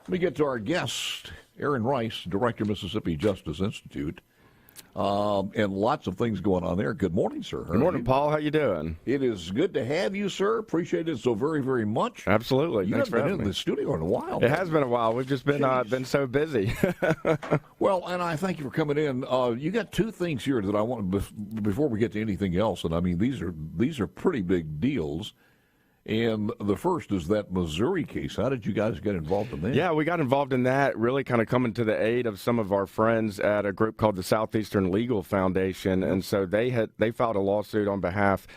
Let me get to our guest, Aaron Rice, Director, Mississippi Justice Insitute. And lots of things going on there. Good morning, sir. Good morning, Paul. How you doing? It is good to have you, sir. Appreciate it so very, very much. Absolutely. You haven't been in the studio in a while. It has been a while. We've just been so busy. Well, and I thank you for coming in. You got two things here that I want before we get to anything else, and I mean these are pretty big deals. And the first is that Missouri case. How did you guys get involved in that? Yeah, we got involved in that, really kind of coming to the aid of some of our friends at a group called the Southeastern Legal Foundation. And so they filed a lawsuit on behalf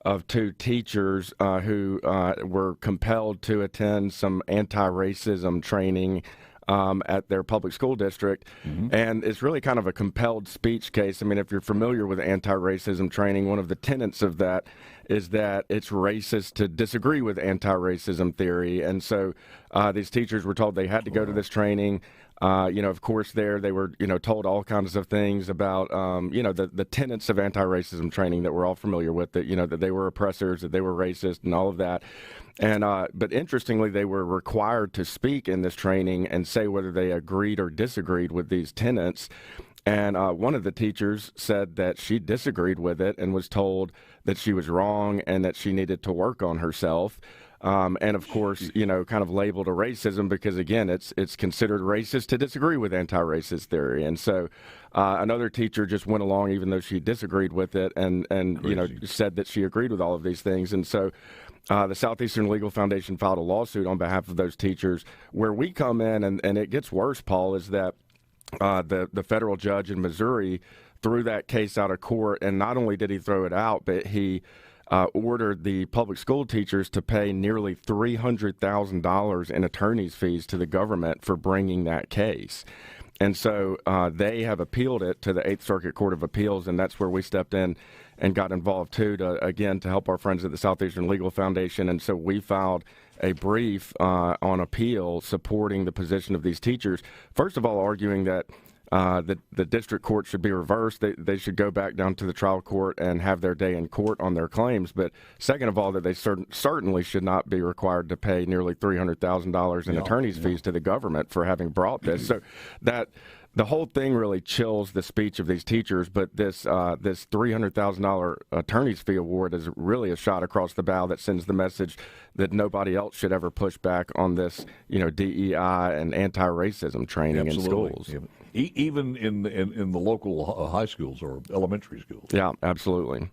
of two teachers who were compelled to attend some anti-racism training at their public school district. Mm-hmm. And it's really kind of a compelled speech case. I mean, if you're familiar with anti-racism training, one of the tenets of that is that it's racist to disagree with anti-racism theory. And so these teachers were told they had to go to this training. Of course, they were, told all kinds of things about, the tenets of anti-racism training that we're all familiar with, that they were oppressors, that they were racist and all of that. And but interestingly, they were required to speak in this training and say whether they agreed or disagreed with these tenets. And one of the teachers said that she disagreed with it and was told that she was wrong and that she needed to work on herself. And of course, kind of labeled a racism because, again, it's considered racist to disagree with anti-racist theory. And so another teacher just went along, even though she disagreed with it, and said that she agreed with all of these things. And so the Southeastern Legal Foundation filed a lawsuit on behalf of those teachers. Where we come in, and it gets worse, Paul, is that the federal judge in Missouri threw that case out of court, and not only did he throw it out, but he ordered the public school teachers to pay nearly $300,000 in attorney's fees to the government for bringing that case. And so they have appealed it to the Eighth Circuit Court of Appeals, and that's where we stepped in and got involved, too, to help our friends at the Southeastern Legal Foundation. And so we filed a brief on appeal supporting the position of these teachers, first of all arguing that the district court should be reversed. They should go back down to the trial court and have their day in court on their claims. But second of all, that they certainly should not be required to pay nearly $300,000 in attorney's fees to the government for having brought this. So that the whole thing really chills the speech of these teachers. But this $300,000 attorney's fee award is really a shot across the bow that sends the message that nobody else should ever push back on this, DEI and anti-racism training in schools. Yeah. Even in the local high schools or elementary schools. Yeah, absolutely.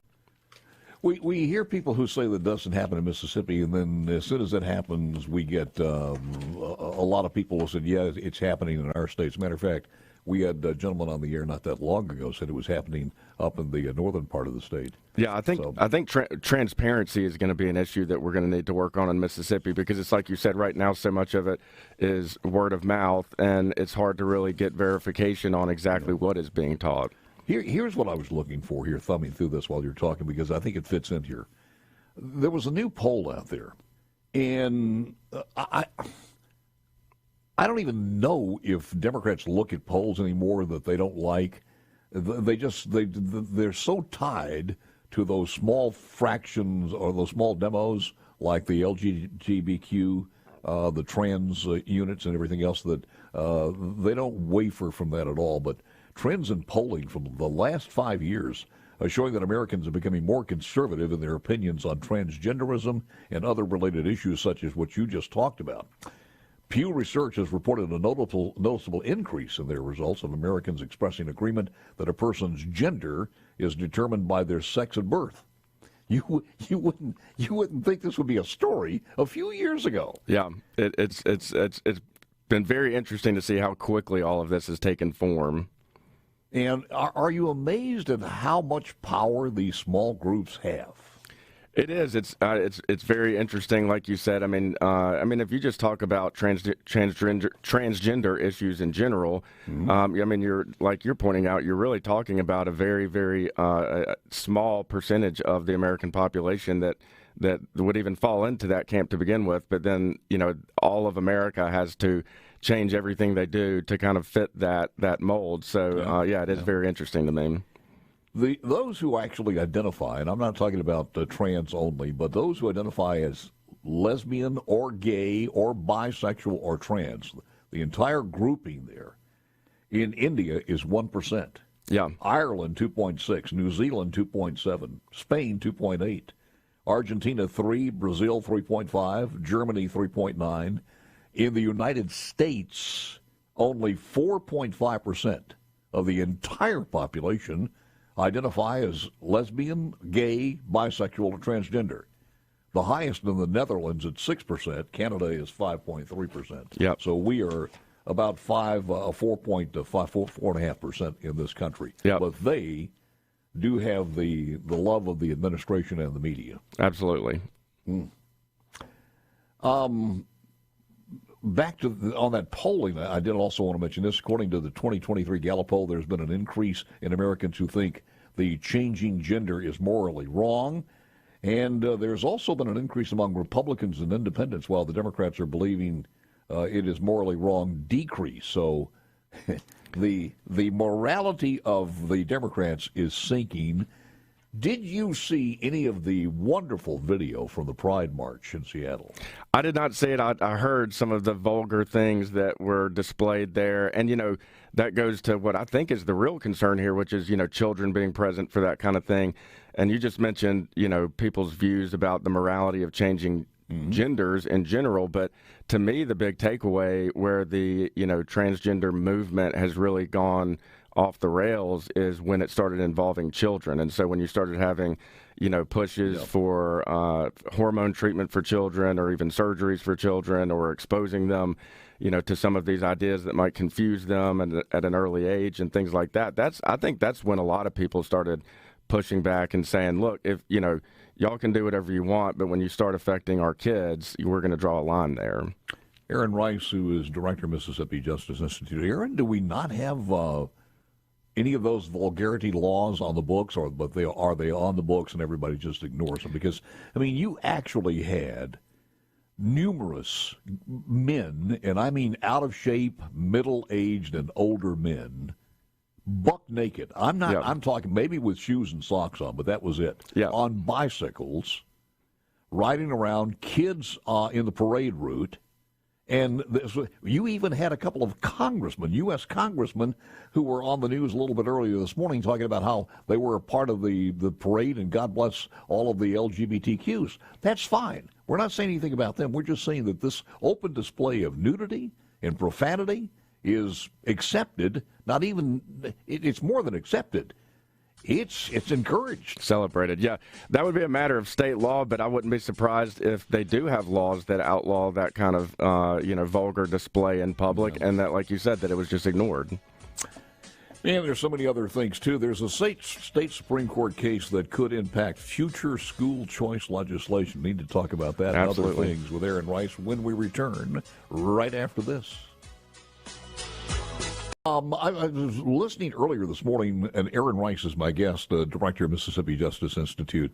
We hear people who say that doesn't happen in Mississippi, and then as soon as it happens, we get a lot of people who said, yeah, it's happening in our state. As a matter of fact, we had a gentleman on the air not that long ago said it was happening up in the northern part of the state. Yeah, I think transparency is going to be an issue that we're going to need to work on in Mississippi, because it's like you said, right now so much of it is word of mouth, and it's hard to really get verification on exactly what is being taught. Here's what I was looking for here, thumbing through this while you're talking, because I think it fits in here. There was a new poll out there, and I don't even know if Democrats look at polls anymore that they don't like. They're so tied to those small fractions or those small demos like the LGBTQ, the trans units and everything else that they don't waver from that at all. But trends in polling from the last 5 years are showing that Americans are becoming more conservative in their opinions on transgenderism and other related issues such as what you just talked about. Pew Research has reported a noticeable increase in their results of Americans expressing agreement that a person's gender is determined by their sex at birth. You wouldn't think this would be a story a few years ago. Yeah, it's been very interesting to see how quickly all of this has taken form. And are you amazed at how much power these small groups have? It is. It's very interesting, like you said. I mean, if you just talk about transgender issues in general, mm-hmm. You're pointing out, you're really talking about a very, very small percentage of the American population that would even fall into that camp to begin with. But then, all of America has to change everything they do to kind of fit that mold. So, it is very interesting to me. Those who actually identify, and I'm not talking about trans only, but those who identify as lesbian or gay or bisexual or trans, the entire grouping there in India is 1%. Yeah. Ireland 2.6, New Zealand 2.7, Spain 2.8, Argentina 3, Brazil 3.5, Germany 3.9. In the United States, only 4.5% of the entire population identify as lesbian, gay, bisexual, or transgender. The highest in the Netherlands at 6%. Canada is 5.3%. Yep. So we are about 4.5% in this country. Yep. But they do have the love of the administration and the media. Absolutely. Back to on that polling, I did also want to mention this. According to the 2023 Gallup poll, there's been an increase in Americans who think the changing gender is morally wrong. And there's also been an increase among Republicans and independents, while the Democrats are believing it is morally wrong decrease. So the morality of the Democrats is sinking. Did you see any of the wonderful video from the Pride March in Seattle? I did not see it. I heard some of the vulgar things that were displayed there. And, that goes to what I think is the real concern here, which is, children being present for that kind of thing. And you just mentioned, people's views about the morality of changing genders in general. But to me, the big takeaway where the, transgender movement has really gone off the rails is when it started involving children. And so when you started having, pushes for hormone treatment for children or even surgeries for children or exposing them, to some of these ideas that might confuse them and at an early age and things like that. I think that's when a lot of people started pushing back and saying, look, if, y'all can do whatever you want, but when you start affecting our kids, we're going to draw a line there. Aaron Rice, who is director of Mississippi Justice Insitute. Aaron, do we not have any of those vulgarity laws on the books, but are they on the books and everybody just ignores them? Because, you actually had numerous men, and I mean out of shape, middle-aged, and older men, buck naked. I'm talking maybe with shoes and socks on, but that was it. Yeah. On bicycles, riding around, kids in the parade route. And you even had a couple of congressmen, U.S. congressmen, who were on the news a little bit earlier this morning talking about how they were a part of the parade and God bless all of the LGBTQs. That's fine. We're not saying anything about them. We're just saying that this open display of nudity and profanity is accepted, it's more than accepted. It's encouraged. Celebrated, yeah. That would be a matter of state law, but I wouldn't be surprised if they do have laws that outlaw that kind of, vulgar display in public, and that, like you said, that it was just ignored. And there's so many other things, too. There's a state Supreme Court case that could impact future school choice legislation. Need to talk about that Absolutely. and other things with Aaron Rice when we return right after this. I was listening earlier this morning, and Aaron Rice is my guest, director of Mississippi Justice Insitute.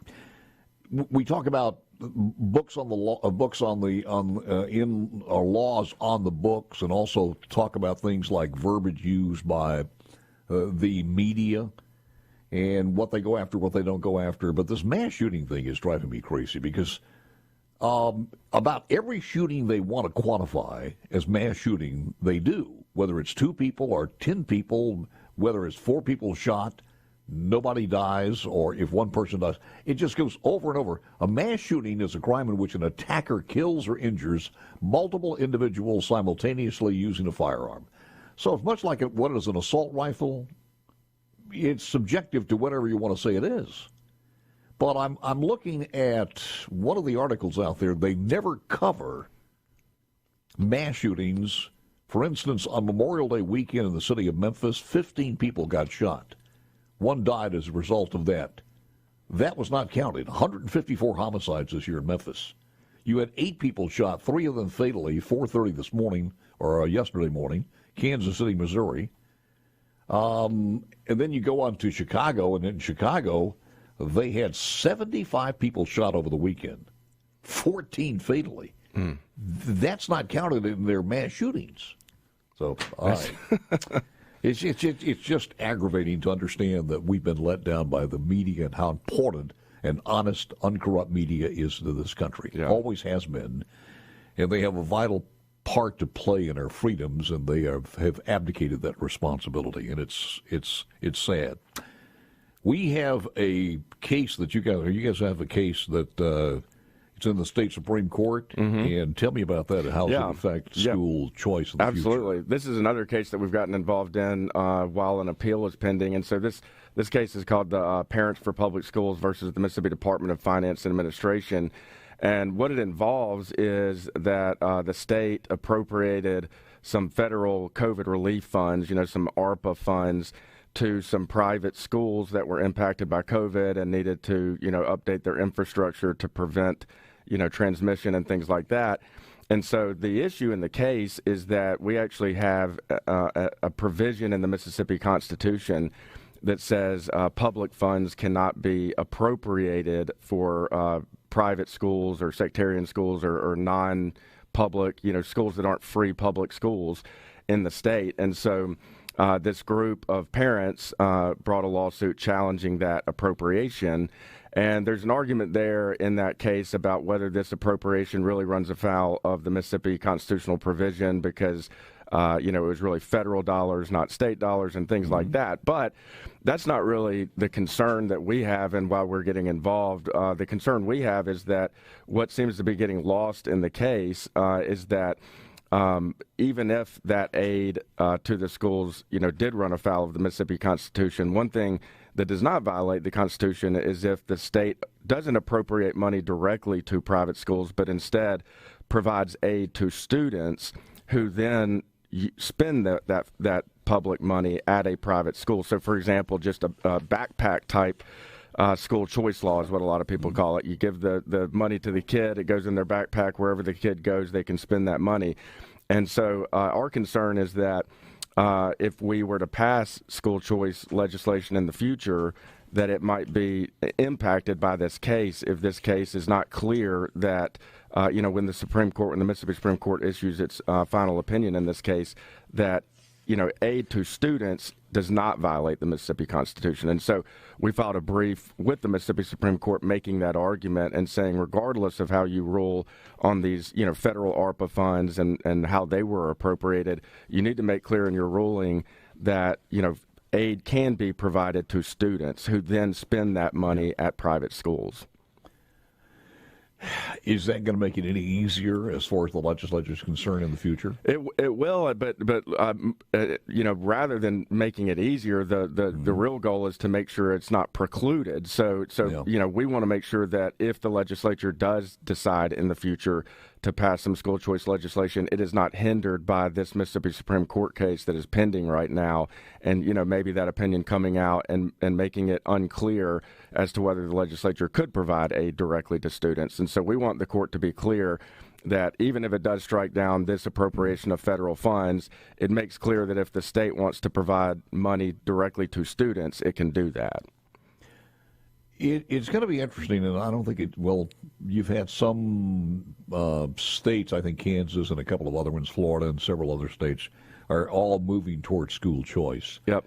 We talk about books on the law, laws on the books, and also talk about things like verbiage used by the media and what they go after, what they don't go after. But this mass shooting thing is driving me crazy because about every shooting they want to quantify as mass shooting, they do. Whether it's 2 people or 10 people, whether it's 4 people shot, nobody dies, or if 1 person dies. It just goes over and over. A mass shooting is a crime in which an attacker kills or injures multiple individuals simultaneously using a firearm. So it's much like what is an assault rifle. It's subjective to whatever you want to say it is. But I'm looking at one of the articles out there. They never cover mass shootings. For instance, on Memorial Day weekend in the city of Memphis, 15 people got shot. 1 died as a result of that. That was not counted. 154 homicides this year in Memphis. You had 8 people shot, 3 of them fatally, 4:30 this morning, or yesterday morning, Kansas City, Missouri. And then you go on to Chicago, and in Chicago, they had 75 people shot over the weekend, 14 fatally. That's not counted in their mass shootings. So it's just aggravating to understand that we've been let down by the media and how important and honest, uncorrupt media is to this country. Yeah. Always has been. And they have a vital part to play in our freedoms, and they have abdicated that responsibility, and it's sad. We have a case that you guys have a case that it's in the state Supreme Court, and tell me about that and how it affects school choice in the future. Absolutely. This is another case that we've gotten involved in while an appeal is pending, and so this case is called the Parents for Public Schools versus the Mississippi Department of Finance and Administration. And what it involves is that the state appropriated some federal COVID relief funds, some ARPA funds, to some private schools that were impacted by COVID and needed to, update their infrastructure to prevent, transmission and things like that. And so the issue in the case is that we actually have a provision in the Mississippi Constitution that says public funds cannot be appropriated for private schools or sectarian schools or non-public, schools that aren't free public schools in the state. And so this group of parents brought a lawsuit challenging that appropriation. And there's an argument there in that case about whether this appropriation really runs afoul of the Mississippi constitutional provision because it was really federal dollars, not state dollars, and things like that. But that's not really the concern that we have, and why we're getting involved. The concern we have is that what seems to be getting lost in the case is that even if that aid to the schools, did run afoul of the Mississippi Constitution, one thing that does not violate the Constitution is if the state doesn't appropriate money directly to private schools, but instead provides aid to students who then spend that public money at a private school. So, for example, just a backpack type school choice law is what a lot of people call it. You give the money to the kid, it goes in their backpack. Wherever the kid goes, they can spend that money. And so our concern is that if we were to pass school choice legislation in the future, that it might be impacted by this case if this case is not clear that, when the Mississippi Supreme Court issues its final opinion in this case, that, aid to students does not violate the Mississippi Constitution. And so we filed a brief with the Mississippi Supreme Court making that argument and saying, regardless of how you rule on these, federal ARPA funds and how they were appropriated, you need to make clear in your ruling that, aid can be provided to students who then spend that money at private schools. Is that going to make it any easier as far as the legislature is concerned in the future? It will, but rather than making it easier, the real goal is to make sure it's not precluded. So we want to make sure that if the legislature does decide in the future to pass some school choice legislation, it is not hindered by this Mississippi Supreme Court case that is pending right now, and maybe that opinion coming out and making it unclear as to whether the legislature could provide aid directly to students. And so we want the court to be clear that even if it does strike down this appropriation of federal funds, it makes clear that if the state wants to provide money directly to students, it can do that. It's going to be interesting, and I don't think you've had some states, I think Kansas and a couple of other ones, Florida and several other states, are all moving towards school choice. Yep.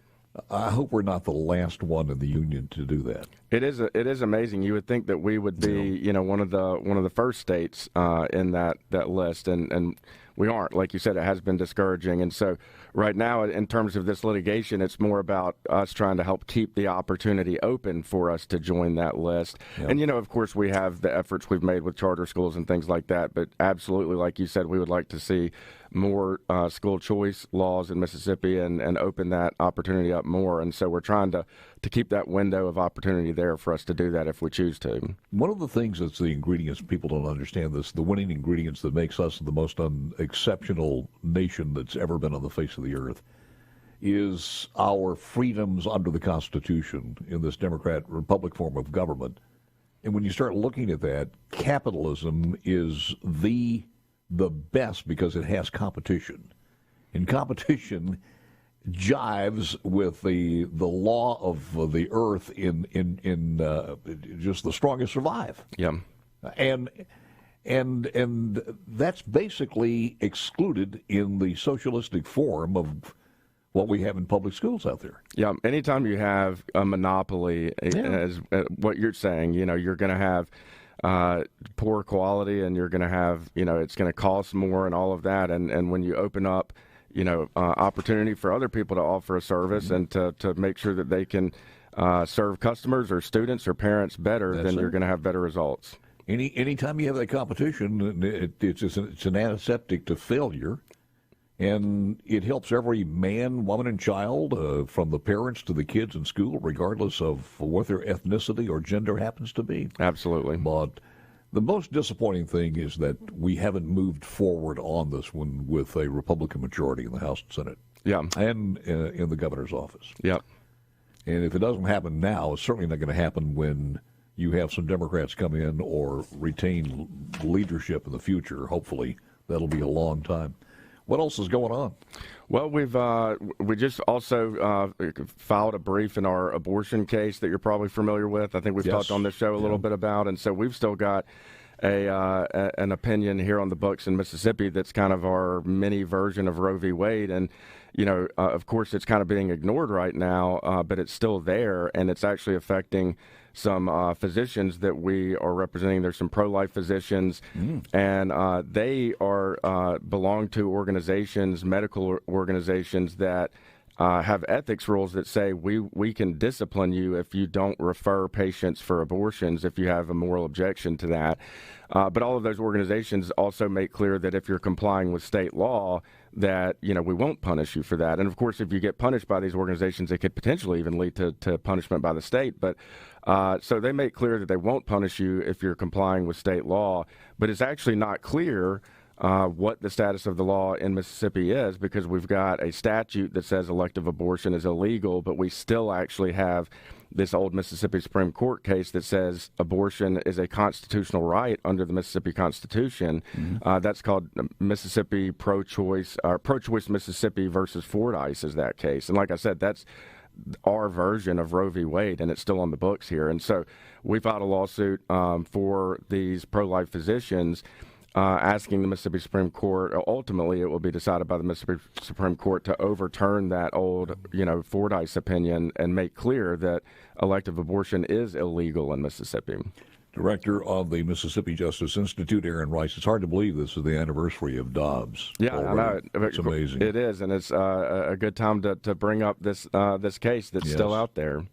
I hope we're not the last one in the union to do that. It is amazing. You would think that we would be, one of the first states in that list, and we aren't. Like you said, it has been discouraging. And so right now, in terms of this litigation, it's more about us trying to help keep the opportunity open for us to join that list. Yep. And, of course, we have the efforts we've made with charter schools and things like that. But absolutely, like you said, we would like to see more school choice laws in Mississippi and open that opportunity up more. And so we're trying to keep that window of opportunity there for us to do that if we choose to. One of the things that's the ingredients, people don't understand this, the winning ingredients that makes us the most exceptional nation that's ever been on the face of the earth, is our freedoms under the Constitution in this Democrat-Republic form of government. And when you start looking at that, capitalism is the best because it has competition. And competition jives with the law of the earth in just the strongest survive. Yeah. And that's basically excluded in the socialistic form of what we have in public schools out there. Yeah. Anytime you have a monopoly, as what you're saying, you're going to have poor quality, and you're going to have, it's going to cost more and all of that. And when you open up, opportunity for other people to offer a service and to make sure that they can serve customers or students or parents better, then you're going to have better results. Anytime you have that competition, it's an antiseptic to failure, and it helps every man, woman, and child, from the parents to the kids in school, regardless of what their ethnicity or gender happens to be. Absolutely. But the most disappointing thing is that we haven't moved forward on this one with a Republican majority in the House and Senate. Yeah. And in the governor's office. Yep. And if it doesn't happen now, it's certainly not going to happen when you have some Democrats come in or retain leadership in the future. Hopefully, that'll be a long time. What else is going on? Well, we just also filed a brief in our abortion case that you're probably familiar with. I think we've talked on this show a little bit about, and so we've still got an opinion here on the books in Mississippi that's kind of our mini version of Roe v. Wade, and of course, it's kind of being ignored right now, but it's still there, and it's actually affecting some physicians that we are representing. There's some pro-life physicians, and they belong to organizations, medical organizations that have ethics rules that say we can discipline you if you don't refer patients for abortions if you have a moral objection to that. But all of those organizations also make clear that if you're complying with state law, that we won't punish you for that. And of course, if you get punished by these organizations, it could potentially even lead to punishment by the state. But so they make clear that they won't punish you if you're complying with state law. But it's actually not clear what the status of the law in Mississippi is, because we've got a statute that says elective abortion is illegal, but we still actually have this old Mississippi Supreme Court case that says abortion is a constitutional right under the Mississippi Constitution. That's called Mississippi Pro-Choice Mississippi versus Fordyce is that case. And like I said, that's our version of Roe v. Wade, and it's still on the books here. And so we filed a lawsuit for these pro-life physicians asking the Mississippi Supreme Court, ultimately it will be decided by the Mississippi Supreme Court to overturn that old, Fordyce opinion and make clear that elective abortion is illegal in Mississippi. Director of the Mississippi Justice Insitute, Aaron Rice. It's hard to believe this is the anniversary of Dobbs. Yeah, I know. It's amazing. It is, and it's a good time to bring up this case that's still out there.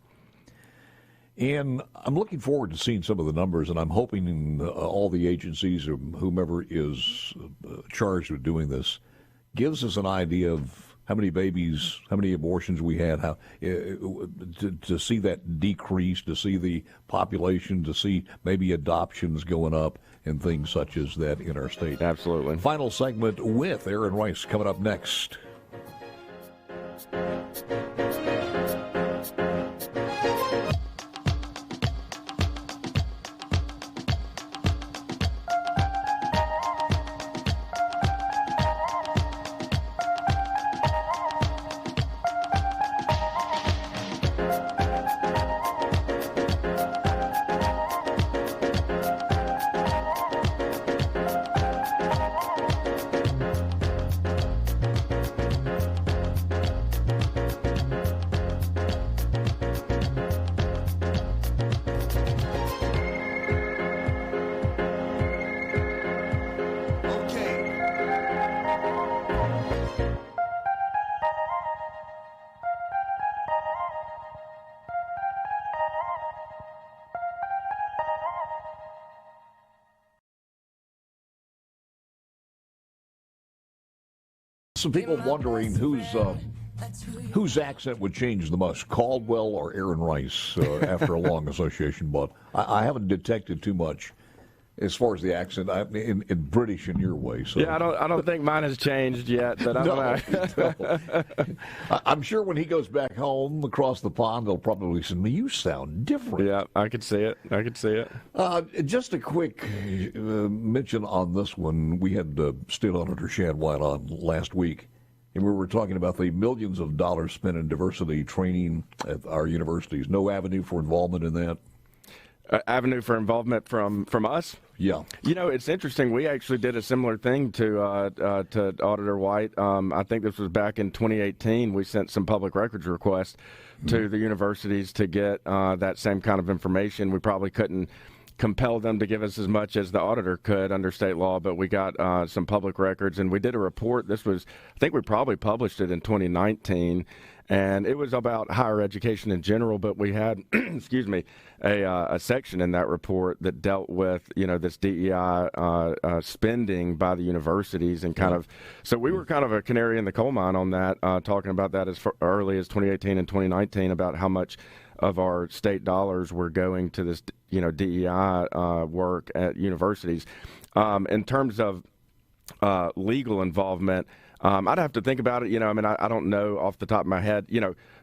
And I'm looking forward to seeing some of the numbers, and I'm hoping all the agencies or whomever is charged with doing this gives us an idea of how many babies, how many abortions we had, how to see that decrease, to see the population, to see maybe adoptions going up and things such as that in our state. Absolutely. Final segment with Aaron Rice coming up next. Some people wondering whose accent would change the most, Caldwell or Aaron Rice, after a long association. But I haven't detected too much as far as the accent in British in your way. So. Yeah, I don't think mine has changed yet, but I don't know. I'm sure when he goes back home across the pond, they'll probably say, "You sound different." Yeah, I could see it. Just a quick mention on this one. We had State Auditor Shad White on last week, and we were talking about the millions of dollars spent in diversity training at our universities. No avenue for involvement in that? Avenue for involvement from us? Yeah. It's interesting. We actually did a similar thing to Auditor White. I think this was back in 2018. We sent some public records requests to the universities to get that same kind of information. We probably couldn't compel them to give us as much as the auditor could under state law, but we got some public records, and we did a report. This was, I think we probably published it in 2019, and it was about higher education in general, but we had, excuse me, a section in that report that dealt with, this DEI spending by the universities and kind of, so we were kind of a canary in the coal mine on that, talking about that as early as 2018 and 2019 about how much of our state dollars were going to this, DEI work at universities. In terms of legal involvement, I'd have to think about it. I don't know off the top of my head.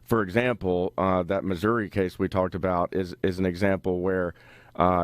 For example, that Missouri case we talked about is an example where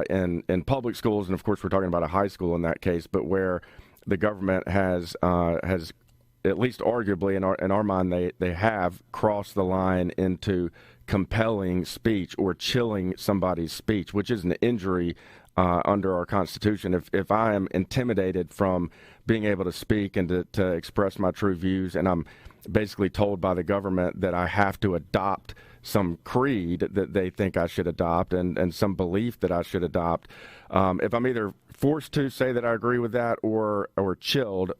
in public schools, and of course we're talking about a high school in that case, but where the government has at least arguably in our mind they have crossed the line into compelling speech or chilling somebody's speech, which is an injury under our Constitution. If I am intimidated from being able to speak and to express my true views, and I'm basically told by the government that I have to adopt some creed that they think I should adopt and some belief that I should adopt, if I'm either forced to say that I agree with that or chilled,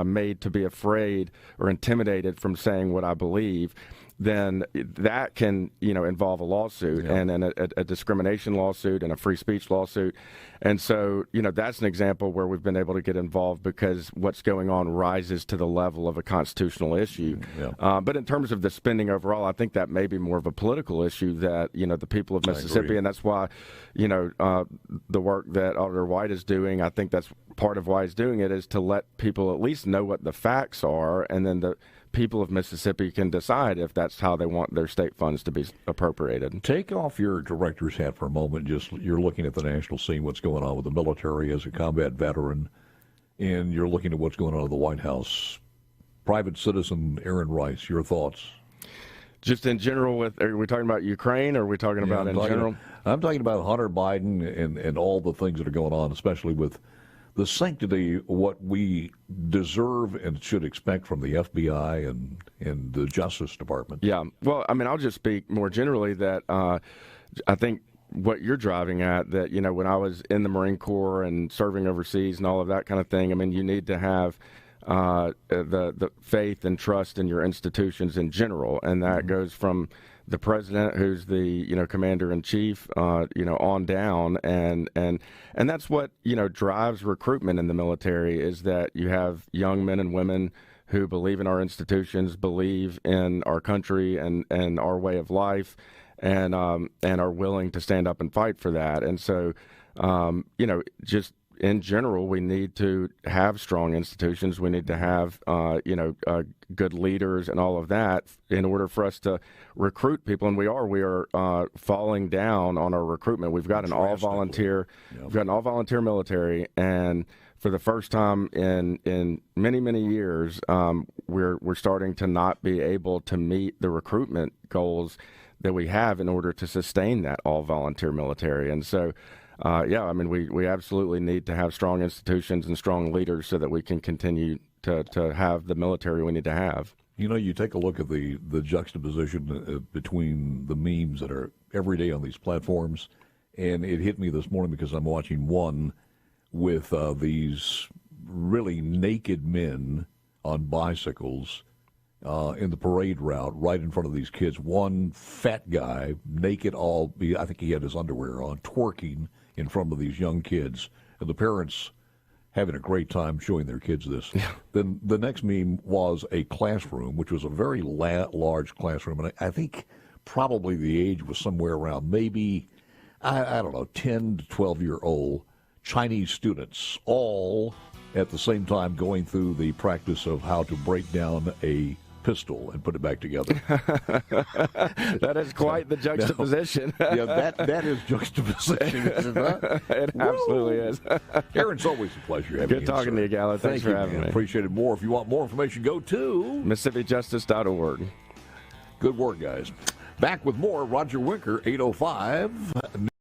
made to be afraid or intimidated from saying what I believe, then that can, involve a lawsuit and a discrimination lawsuit and a free speech lawsuit. And so, that's an example where we've been able to get involved because what's going on rises to the level of a constitutional issue. Yeah. But in terms of the spending overall, I think that may be more of a political issue that, the people of Mississippi, and that's why, the work that Auditor White is doing, I think that's part of why he's doing it, is to let people at least know what the facts are, and then the people of Mississippi can decide if that's how they want their state funds to be appropriated. Take off your director's hat for a moment. Just you're looking at the national scene, what's going on with the military as a combat veteran, and you're looking at what's going on at the White House. Private citizen Aaron Rice, your thoughts? Just in general, are we talking about Ukraine, or are we talking about general? I'm talking about Hunter Biden and all the things that are going on, especially with the sanctity, what we deserve and should expect from the FBI and the Justice Department. Yeah, well, I'll just speak more generally that I think what you're driving at, that, when I was in the Marine Corps and serving overseas and all of that kind of thing, you need to have the faith and trust in your institutions in general, and that goes from the president, who's the commander in chief, on down, and that's what drives recruitment in the military, is that you have young men and women who believe in our institutions, believe in our country and our way of life, and are willing to stand up and fight for that. And so, just in general, we need to have strong institutions. We need to have, good leaders and all of that in order for us to recruit people. And we are falling down on our recruitment. We've got an all-volunteer, military, and for the first time in many, many years, we're starting to not be able to meet the recruitment goals that we have in order to sustain that all-volunteer military. And so, we absolutely need to have strong institutions and strong leaders so that we can continue to have the military we need to have. You take a look at the juxtaposition between the memes that are every day on these platforms, and it hit me this morning because I'm watching one with these really naked men on bicycles in the parade route right in front of these kids. One fat guy, naked, I think he had his underwear on, twerking in front of these young kids, and the parents having a great time showing their kids this. Yeah. Then the next meme was a classroom, which was a very large classroom, and I think probably the age was somewhere around maybe, I don't know, 10 to 12-year-old Chinese students, all at the same time going through the practice of how to break down a pistol and put it back together. That is quite the juxtaposition. That is juxtaposition, isn't it? It absolutely is. Aaron, it's always a pleasure having you. Good talking to you, Gallo. Thanks for having me. Appreciate it more. If you want more information, go to MississippiJustice.org. Good work, guys. Back with more Roger Winker, 8:05.